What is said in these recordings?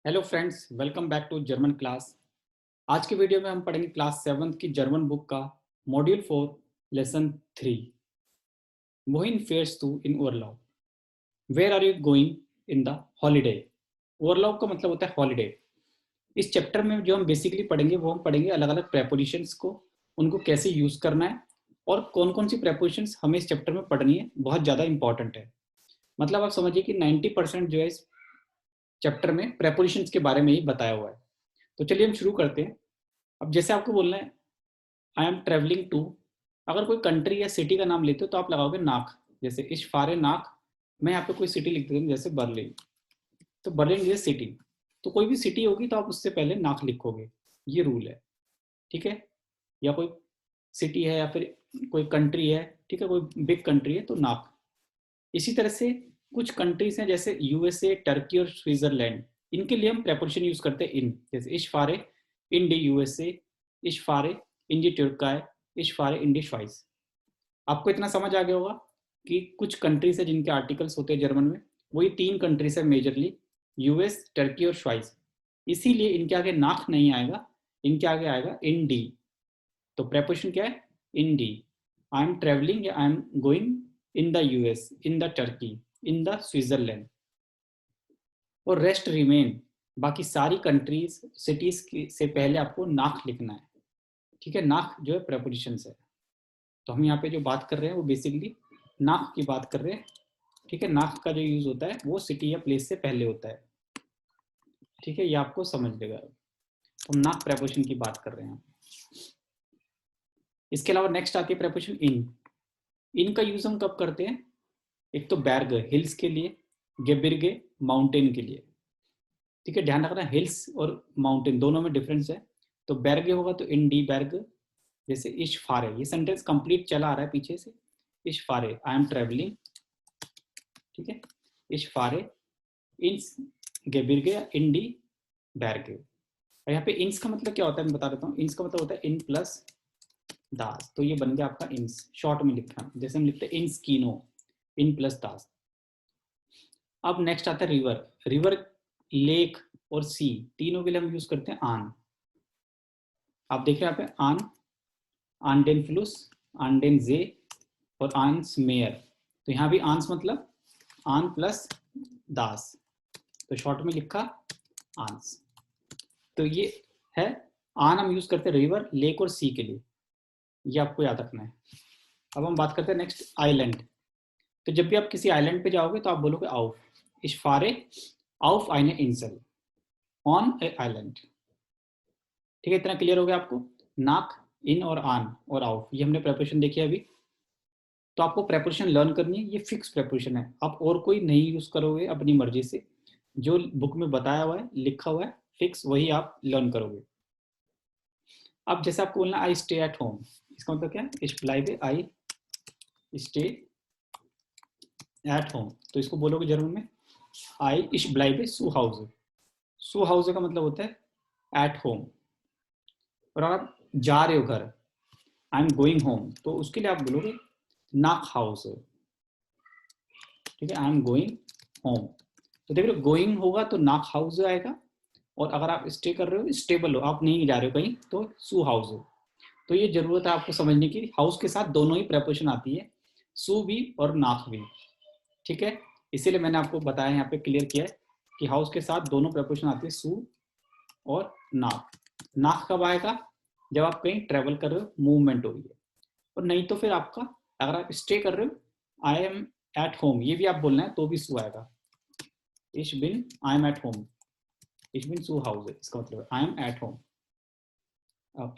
Hello friends, welcome back to German class. आज के video में हम पढ़ेंगे क्लास 7 की जर्मन बुक का मॉड्यूल 4 लेसन 3। वोहिन फेयर्स तू इन उरलाub? Where are you going in the holiday? उरलाub का मतलब होता है हॉलीडे। इस चैप्टर में जो हम बेसिकली पढ़ेंगे वो हम पढ़ेंगे अलग अलग प्रेपोजिशंस को, उनको कैसे यूज़ करना है और कौन कौन सी प्रेपोजिशंस हमें इस चैप्टर में पढ़नी है, बहुत ज़्यादा इंपॉर्टेंट है। मतलब आप समझिए कि 90% जो है इस चैप्टर में प्रेपोजिशंस के बारे में ही बताया हुआ है। तो चलिए हम शुरू करते हैं। अब जैसे आपको बोलना है आई एम ट्रेवलिंग टू, अगर कोई कंट्री या सिटी का नाम लेते हो तो आप लगाओगे नाक। जैसे इश फारे नाक, मैं यहाँ पे कोई सिटी लिख देता हूँ जैसे बर्लिन, तो बर्लिन ये सिटी। तो कोई भी सिटी होगी तो आप उससे पहले नाक लिखोगे, ये रूल है, ठीक है। या कोई सिटी है या फिर कोई कंट्री है, ठीक है, कोई बिग कंट्री है तो नाक। इसी तरह से कुछ कंट्रीज हैं जैसे यूएसए, टर्की और स्विट्जरलैंड, इनके लिए हम प्रेपोजिशन यूज करते हैं इन। जैसे इश फारे इन डी यूएसए, इश फारे इन डी तुर्काय, इश फारे इन डी श्वाइस। आपको इतना समझ आ गया होगा कि कुछ कंट्रीज है जिनके आर्टिकल्स होते हैं जर्मन में, वही तीन कंट्रीज है मेजरली, यूएस, टर्की और श्वाइस। इसीलिए इनके आगे नाक नहीं आएगा, इनके आगे आएगा इन डी। तो प्रेपोजिशन क्या है? इन डी। आई एम ट्रेवलिंग या I am going in the US, in the Turkey, in the Switzerland. और रेस्ट रिमेन, बाकी सारी कंट्रीज सिटीज से पहले आपको नाक लिखना है, ठीक है। नाक जो है प्रेपोजिशन है। तो हम यहाँ पे जो बात कर रहे हैं वो बेसिकली नाक की बात कर रहे हैं, ठीक है। नाक का जो यूज होता है वो सिटी या प्लेस से पहले होता है, ठीक है, ये आपको समझ लेगा। तो हम नाक प्रेपोजिशन की बात कर रहे हैं। इसके अलावा नेक्स्ट आती है प्रेपोजिशन इन। इन का यूज हम कब करते हैं? एक तो बैर्ग हिल्स के लिए, गेबिर्गे माउंटेन के लिए, ठीक है। ध्यान रखना हिल्स और माउंटेन दोनों में डिफरेंस है। तो बैर्गे होगा तो इन डी बैर्ग। जैसे इश फारे, ये सेंटेंस कंप्लीट चला आ रहा है पीछे से। इश फारे आई एम ट्रेवलिंग, ठीक है। इश फारे इंस गेबिर्गे इन डी बैर्गे। और यहाँ पे इंस का मतलब क्या होता है मैं बता देता हूँ। इंस का मतलब होता है इन प्लस दास, तो ये बन गया आपका इंस। शॉर्ट में लिखा जैसे हम लिखते हैं इंस कीनो, इन प्लस दास। अब नेक्स्ट आता है रिवर। रिवर, लेक और सी, तीनों के लिए हम यूज करते हैं आन। आप देख रहे हैं यहाँ पे आन, आंडेन फ्लूस, आंडेन जे और आंस मेयर। तो यहाँ भी आंस मतलब आन प्लस दास, तो शॉर्ट में लिखा आंस। तो ये है आन, हम यूज करते हैं रिवर, लेक और सी के लिए, ये आपको याद रखना है। अब हम बात करते हैं नेक्स्ट आइलैंड। तो जब भी आप किसी आइलैंड पे जाओगे तो आप बोलोगे आउफ। इश फारे आउफ आइने इंसल, ऑन ए आइलैंड, ठीक है। इतना क्लियर हो गया आपको। नाक, इन और आन और आउफ, ये हमने प्रेपोजिशन देखी है अभी। तो आपको प्रेपोजिशन लर्न करनी है, ये फिक्स प्रेपोजिशन है, आप और कोई नहीं यूज करोगे अपनी मर्जी से। जो बुक में बताया हुआ है, लिखा हुआ है फिक्स, वही आप लर्न करोगे। अब जैसे आपको बोलना आई स्टे एट होम, इसका मतलब क्या है? इस ब्लाइबे आई स्टे एट होम, तो इसको बोलोगे जर्मन में आई इश ब्लाइबे सू हाउस। सू हाउस का मतलब होता है एट होम। और अगर आप जा रहे हो घर, आई एम गोइंग होम, तो उसके लिए आप बोलोगे नाक हाउस, ठीक है। आई एम गोइंग होम, तो देख रहे हो गोइंग होगा तो नाक हाउस आएगा। और अगर आप स्टे कर रहे हो, स्टेबल हो, आप नहीं जा रहे हो कहीं, तो सू हाउस हो। तो ये जरूरत है आपको समझने की, हाउस के साथ दोनों ही प्रेपोजिशन आती है, सू भी और नाक भी, ठीक है। इसीलिए मैंने आपको बताया, यहाँ पे क्लियर किया है कि हाउस के साथ दोनों प्रेपोजिशन आती है, सू और नाक। नाक कब आएगा? जब आप कहीं ट्रेवल कर रहे हो, मूवमेंट हो रही है। और नहीं तो फिर आपका, अगर आप स्टे कर रहे हो, आई एम एट होम, ये भी आप बोलना है तो भी सू आएगा। इश बिन आई एम एट होम, इश बिन सू हाउस, इसका मतलब I am at home,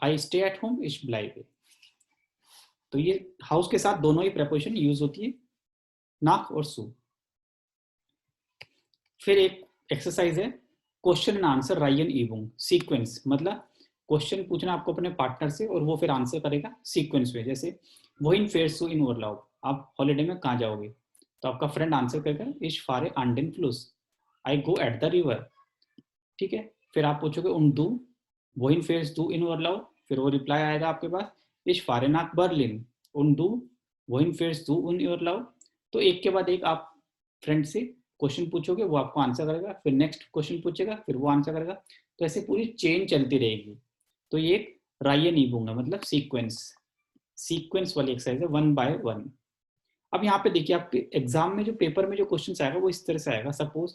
I stay at home, इश ब्लाइबे। तो ये हाउस के साथ दोनों ही प्रेपोजिशन यूज होती है, नाक और सू। फिर एक एक्सरसाइज है क्वेश्चन एंड आंसर रायन ईबुंग सीक्वेंस। मतलब क्वेश्चन पूछना आपको अपने पार्टनर से और वो फिर आंसर करेगा सीक्वेंस में। जैसे वो इन फेयर्स टू इन उरलाub, आप हॉलीडे में कहाँ जाओगे? तो आपका फ्रेंड आंसर करेगा इश फारे आंडेन फ्लूस, आई गो एट द रिवर, ठीक है। फिर आप पूछोगे उन दू वो इन फेयर्स टू इन उरलाub, फिर वो रिप्लाई आएगा आपके पास इश फारे नाक बर्लिन, उन दू वो इन फेयर्स टू उन उरलाub। तो एक के बाद एक आप फ्रेंड से क्वेश्चन पूछोगे वो आपको आंसर करेगा, फिर नेक्स्ट क्वेश्चन पूछेगा फिर वो आंसर करेगा, तो ऐसे पूरी चेन चलती रहेगी। तो ये एक राय नहीं दूंगा, मतलब सीक्वेंस वाली एक्सरसाइज है, 1 by 1। अब यहाँ पे देखिए आपके एग्जाम में जो पेपर में जो क्वेश्चन आएगा वो इस तरह से आएगा। सपोज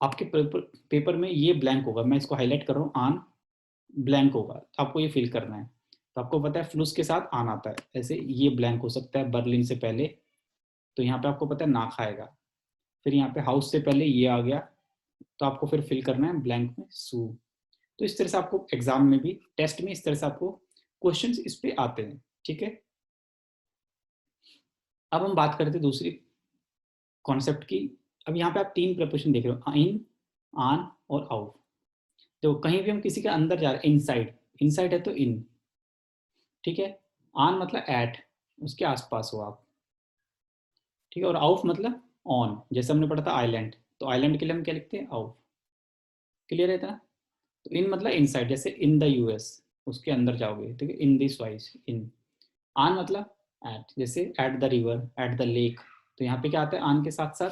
आपके पेपर में ये ब्लैंक होगा, मैं इसको हाईलाइट कर रहा हूँ, आन ब्लैंक होगा, तो आपको ये फिल करना है। तो आपको पता है फ्लूस के साथ आन आता है, ऐसे ये ब्लैंक हो सकता है बर्लिन से पहले, तो यहाँ पे आपको पता है नाक आएगा। फिर यहाँ पे हाउस से पहले ये आ गया, तो आपको फिर फिल करना है ब्लैंक में सू। तो इस तरह से आपको एग्जाम में भी, टेस्ट में इस तरह से आपको क्वेश्चंस इस पे आते हैं, ठीक है। अब हम बात करते हैं दूसरी कॉन्सेप्ट की। अब यहाँ पे आप 3 प्रिपरेशन देख रहे हो, इन, आन और आउट। तो कहीं भी हम किसी के अंदर जा रहे हैं, इनसाइड, इनसाइड है तो इन, ठीक है। आन मतलब एट, उसके आसपास हो आप, ठीक है। और आउट मतलब ऑन, जैसे हमने पढ़ा था आइलैंड, तो आइलैंड के लिए हम क्या लिखते हैं, आउट। क्लियर है ना। तो इन मतलब इनसाइड, जैसे इन द यूएस, उसके अंदर जाओगे, ठीक है, इन दिस वाइज इन। आन मतलब एट, जैसे at the river, at the lake. तो यहाँ पे क्या आता है आन के साथ साथ,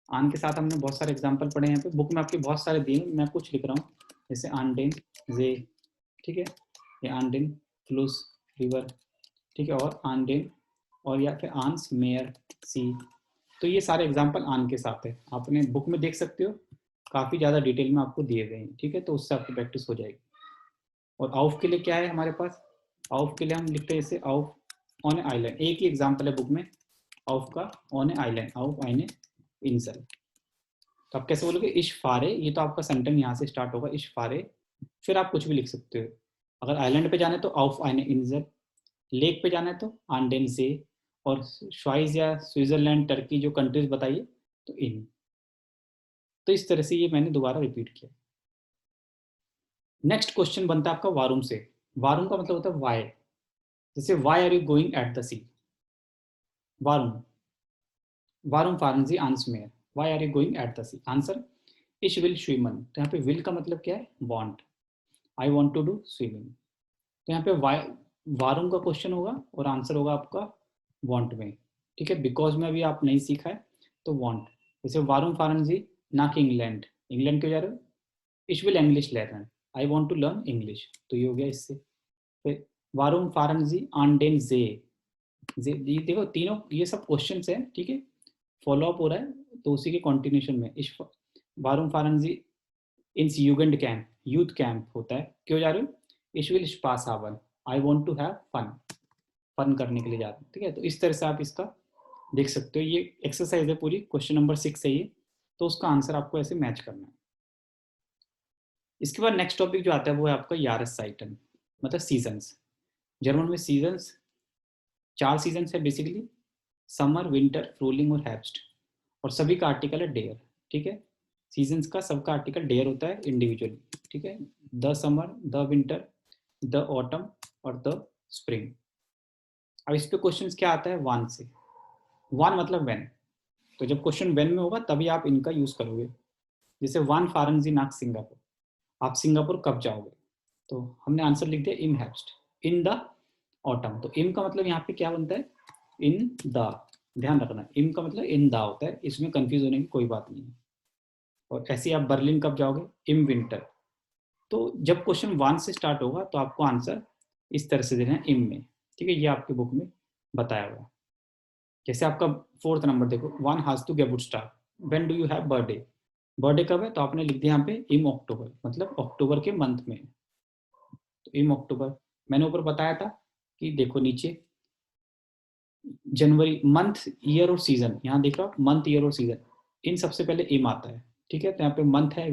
आन के साथ हमने बहुत सारे एग्जाम्पल पढ़े हैं, यहाँ पे बुक में आपके बहुत सारे दिए, मैं कुछ लिख रहा हूँ, जैसे आनडेन जे, ठीक है, ये आनडेन फ्लूस रिवर, ठीक है, और आनडेन, और या फिर आंस मेयर सी। तो ये सारे एग्जाम्पल आन के साथ है, आपने बुक में देख सकते हो, काफ़ी ज़्यादा डिटेल में आपको दिए गए हैं, ठीक है। तो उससे आपको प्रैक्टिस हो जाएगी। और आउफ के लिए क्या है हमारे पास, आउफ के लिए हम लिखते हैं जैसे आउफ ऑन ए आइलैंड, एक ही एग्जाम्पल है बुक में आउफ का, ऑन ए आइलैंड, आउफ आइन ए इंसल। तो आप कैसे बोलोगे, इश फारे, ये तो आपका सेंटेंस यहाँ से स्टार्ट होगा, इश फारे, फिर आप कुछ भी लिख सकते हो। अगर आइलैंड पे जाना है तो आउफ आइन ए इंसल, लेक पे जाना है तो आंडेन से, और श्वाइज या स्विट्जरलैंड टर्की जो कंट्रीज बताइए तो इन। तो इस तरह से ये मैंने दोबारा रिपीट किया। नेक्स्ट क्वेश्चन बनता है आपका वारूम से। वारूम का मतलब होता है वाई, जैसे why are you going at the sea, वारूम, वारूम फारंजी आंसमेयर, why are you going at the sea, answer इश विल स्विमन। तो यहाँ पे विल का मतलब क्या है, want, I want to do swimming. तो यहाँ पे वाई, वारूम का क्वेश्चन होगा और आंसर होगा आपका वांट में, ठीक है। बिकॉज में अभी आप नहीं सीखा है तो वांट, जैसे वारूम फारंजी नाक इंग्लैंड, इंग्लैंड क्यों जा रहे हो, इश विल इंग्लिश लर्न, I want to learn English, तो ये हो गया इससे। फिर वारूम फारंजी आंडेन जे, जे ये देखो तीनों ये सब क्वेश्चन है, ठीक है, फॉलो अप हो रहा है, तो उसी के कंटिन्यूशन में इश वारूम फारंजी इंस यूगेंड कैंप, यूथ कैंप होता है, क्यों जा रहे हो, इश विल स्पास हावन, I want to have fun, fun करने के लिए जाते हैं, ठीक है। तो इस तरह से आप इसका देख सकते हो, ये एक्सरसाइज है पूरी, क्वेश्चन नंबर 6 है ये, तो उसका आंसर आपको ऐसे मैच करना है। इसके बाद नेक्स्ट टॉपिक जो आता है वो है आपका यारसाइटन, मतलब सीजन्स। जर्मन में सीजन्स 4 सीजन्स है बेसिकली, समर, विंटर, फ्रोलिंग और हैब्स्ट, और सभी का आर्टिकल है डेयर, ठीक है। सीजन्स का सबका आर्टिकल डेयर होता है इंडिविजुअली, ठीक है, the summer, the winter, the autumn और द स्प्रिंग। अब इस पे क्वेश्चन क्या आता है, वन से, वन मतलब व्हेन, तो जब क्वेश्चन व्हेन में होगा तभी आप इनका यूज करोगे। जैसे वन फारंजी नाक सिंगापुर, आप सिंगापुर कब जाओगे, तो हमने आंसर लिख दिया इम हैप्स्ट, इन द ऑटम। तो इम का मतलब यहाँ पे क्या बनता है, इन द, ध्यान रखना इम का मतलब इन द होता है, इसमें कंफ्यूज होने की कोई बात नहीं है। और ऐसे ही आप बर्लिन कब जाओगे, इम विंटर। तो जब क्वेश्चन वन से स्टार्ट होगा तो आपको आंसर इस तरह से देना है, इम में, ठीक है, ये आपके बुक में बताया हुआ है। जैसे आपका 4th नंबर देखो, वन हैज टू गेट स्टार, when do you have birthday, birthday कब है, तो आपने लिख दिया यहाँ पे इम अक्टूबर, मतलब अक्टूबर के मंथ में, तो इम अक्टूबर। मैंने ऊपर बताया था कि देखो नीचे जनवरी, मंथ, ईयर और सीजन, यहाँ देख रहा मंथ, ईयर और सीजन, इन सबसे पहले इम आता है, ठीक है। तो यहाँ पे मंथ है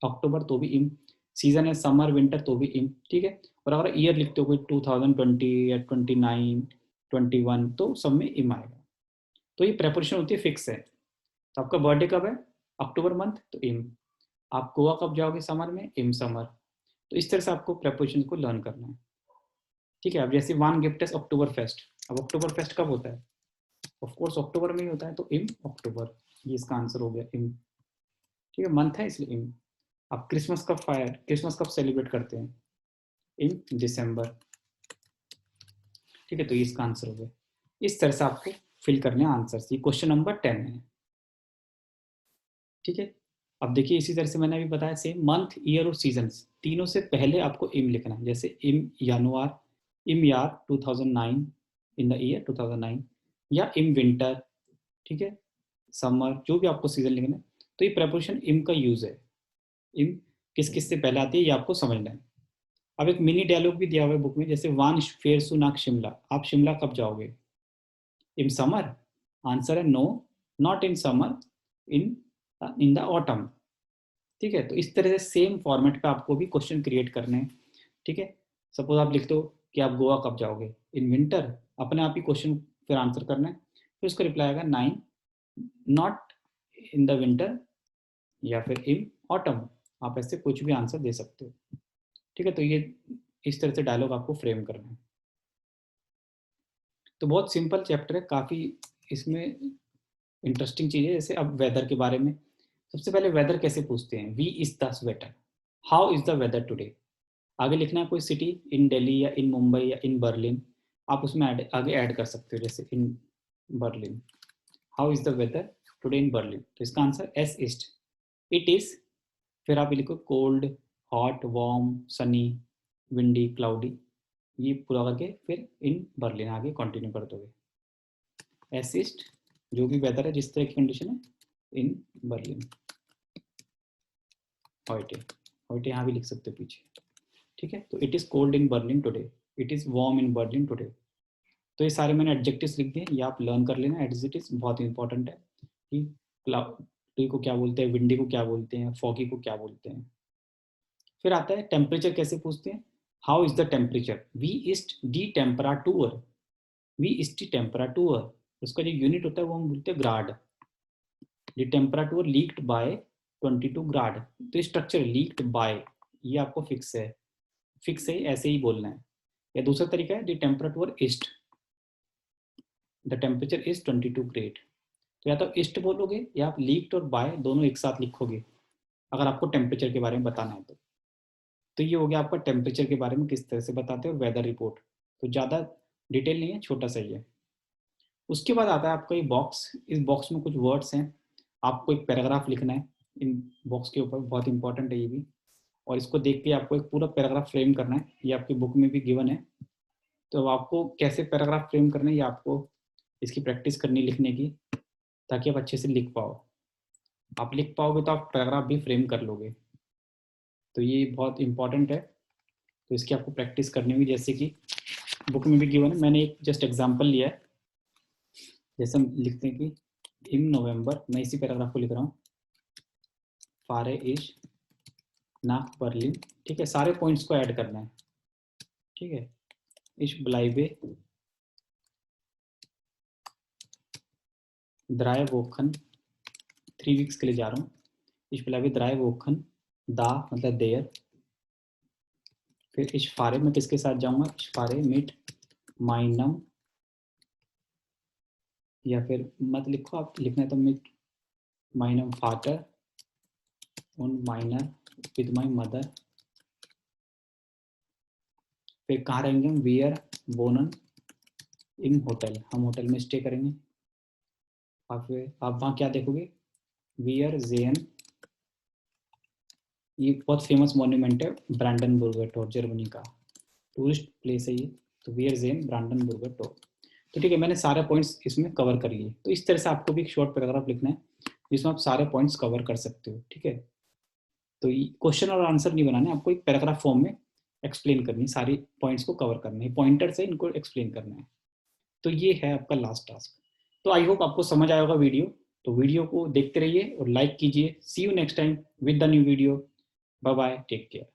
अक्टूबर तो भी इम, सीजन है समर विंटर तो भी इम, ठीक है। और अगर ईयर लिखते हो कोई 2020 या 29 21 तो सब में इम आएगा। तो ये प्रेपरेशन होती है, फिक्स है। तो आपका बर्थडे कब है, अक्टूबर मंथ, तो इम। आप गोवा कब जाओगे समर में, इम समर। तो इस तरह से आपको प्रेपरेशन को लर्न करना है, ठीक है। अब जैसे वन गिफ्ट है अक्टूबर फेस्ट, अब अक्टूबर फेस्ट कब होता है, ऑफ कोर्स अक्टूबर में ही होता है, तो इम अक्टूबर, ये इसका आंसर हो गया इम, ठीक है, मंथ है इसलिए इम। आप क्रिसमस कब फायर, क्रिसमस कब सेलिब्रेट करते हैं, इन दिसंबर, ठीक है, तो ये इसका आंसर हो गया। इस तरह से आपको फिल करने आंसर, ये क्वेश्चन नंबर 10 है। ठीक है। अब देखिए इसी तरह से मैंने अभी बताया सेम मंथ, ईयर और सीजन्स तीनों से पहले आपको इम लिखना है। जैसे इम यानुआर, इम यार 2009, इन द ईयर 2009, या इम विंटर, ठीक है, समर, जो भी आपको सीजन लिखना है। तो ये प्रपोजिशन इम का यूज है। इम किस किस से पहले आती है ये आपको समझना है। अब एक मिनी डायलॉग भी दिया हुआ है बुक में, जैसे वान फेर सुनाक शिमला, आप शिमला कब जाओगे? इन समर, आंसर है no, not in summer, in in the autumn. ठीक है, तो इस तरह से सेम फॉर्मेट पे आपको भी क्वेश्चन क्रिएट करने हैं। ठीक है, सपोज आप लिखते हो कि आप गोवा कब जाओगे? इन विंटर, अपने आप ही क्वेश्चन फिर आंसर करना है। फिर उसका रिप्लाई आएगा 9, नॉट इन द विंटर, या फिर इन ऑटम। आप ऐसे कुछ भी आंसर दे सकते हो। ठीक है, तो ये इस तरह से डायलॉग आपको फ्रेम करना है। तो बहुत सिंपल चैप्टर है, काफ़ी इसमें इंटरेस्टिंग चीज़ है। जैसे अब वेदर के बारे में, सबसे पहले वेदर कैसे पूछते हैं? वी इज द स्वेटर, how is the weather today. आगे लिखना है कोई सिटी, इन दिल्ली या इन मुंबई या इन बर्लिन, आप उसमें आगे ऐड कर सकते हो, जैसे in Berlin, how is the weather today in Berlin. तो इसका आंसर एस ईस्ट, इट इज, फिर आप लिखो cold, hot, warm, sunny, windy, cloudy, ये पूरा करके फिर इन बर्लिन आगे कंटिन्यू कर दोगे। एस ईस्ट जो भी वेदर है, जिस तरह की कंडीशन है, इन बर्लिन, हॉइटे, हॉइटे यहाँ भी लिख सकते हो पीछे। ठीक है, तो it is cold in Berlin today, it is warm in Berlin today. तो ये सारे मैंने एडजेक्टिव्स लिख दिए, ये आप लर्न कर लेना। एडजेक्टिव्स बहुत इंपॉर्टेंट है कि क्लाउडी को क्या बोलते हैं, विंडी को क्या बोलते हैं, फॉगी को क्या बोलते हैं। फिर आता है टेम्परेचर कैसे पूछते हैं? हाउ इज द टेम्परेचर, वी इस्ट डी टेम्पराटूर, वी इस्ट डी टेम्पराटूर, उसका जो यूनिट होता है वो हम बोलते हैं ग्राड। द टेम्पराटूर लीक्ड बाय 22 ग्राड। तो स्ट्रक्चर लीक्ड बाय, ये आपको फिक्स है, फिक्स है, ऐसे ही बोलना है। या दूसरा तरीका है the temperature east, the temperature is 22 grade. तो या तो ईस्ट बोलोगे या आप लीक्ड और बाय दोनों एक साथ लिखोगे, अगर आपको टेम्परेचर के बारे में बताना है तो ये हो गया आपका टेम्परेचर के बारे में किस तरह से बताते हो, वेदर रिपोर्ट। तो ज़्यादा डिटेल नहीं है, छोटा सा ही है। उसके बाद आता है आपका ये बॉक्स, इस बॉक्स में कुछ वर्ड्स हैं, आपको एक पैराग्राफ लिखना है इन बॉक्स के ऊपर, बहुत इंपॉर्टेंट है ये भी। और इसको देख के आपको एक पूरा पैराग्राफ फ्रेम करना है, ये आपकी बुक में भी गिवन है। तो आपको कैसे पैराग्राफ फ्रेम करना है, ये आपको इसकी प्रैक्टिस करनी लिखने की, ताकि आप अच्छे से लिख पाओ। आप लिख पाओगे तो आप पैराग्राफ भी फ्रेम कर लोगे। तो ये बहुत इंपॉर्टेंट है, तो इसकी आपको प्रैक्टिस करनी होगी, जैसे कि बुक में भी गिवन है। मैंने एक जस्ट एग्जांपल लिया है। जैसे हम लिखते हैं कि इन नवंबर, मैं इसी पैराग्राफ को लिख रहा हूँ, फारे इज नाक बर्लिन। ठीक है, सारे पॉइंट्स को ऐड करना है। ठीक है, इश ब्लाइबे द्राय वोखन, 3 वीक्स के लिए जा रहा हूँ। इश ब्लाइबे द्राय वोखन, दा मतलब देयर। फिर इश फारे में किसके साथ जाऊंगा? इश फारे मिट माइनम, या फिर मत लिखो, आप लिखना है तो मिट माइनम फाटर उन माइनर विद माई मदर। फिर कहाँ रहेंगे हम? वियर बोनन इन होटल, हम होटल में स्टे करेंगे। आप वहाँ क्या देखोगे? वियर जेन, ये बहुत फेमस मॉन्यूमेंट है, ब्रांडनबुर्गर टोर, जर्मनी का टूरिस्ट प्लेस है ये। तो वियर जेन ब्रांडनबुर्गर टोर। तो ठीक है, मैंने सारे पॉइंट्स इसमें कवर कर लिए। तो इस तरह से आपको भी एक शॉर्ट पैराग्राफ लिखना है जिसमें आप सारे पॉइंट्स कवर कर सकते हो। ठीक है, तो क्वेश्चन और आंसर नहीं बनाना है आपको, एक पैराग्राफ फॉर्म में एक्सप्लेन करनी, सारी पॉइंट्स को कवर करना है, पॉइंटर से इनको एक्सप्लेन करना है। तो ये है आपका लास्ट टास्क। तो आई होप आपको समझ आया होगा वीडियो। तो वीडियो को देखते रहिए और लाइक कीजिए। See you next time with the new video. Bye bye, take care.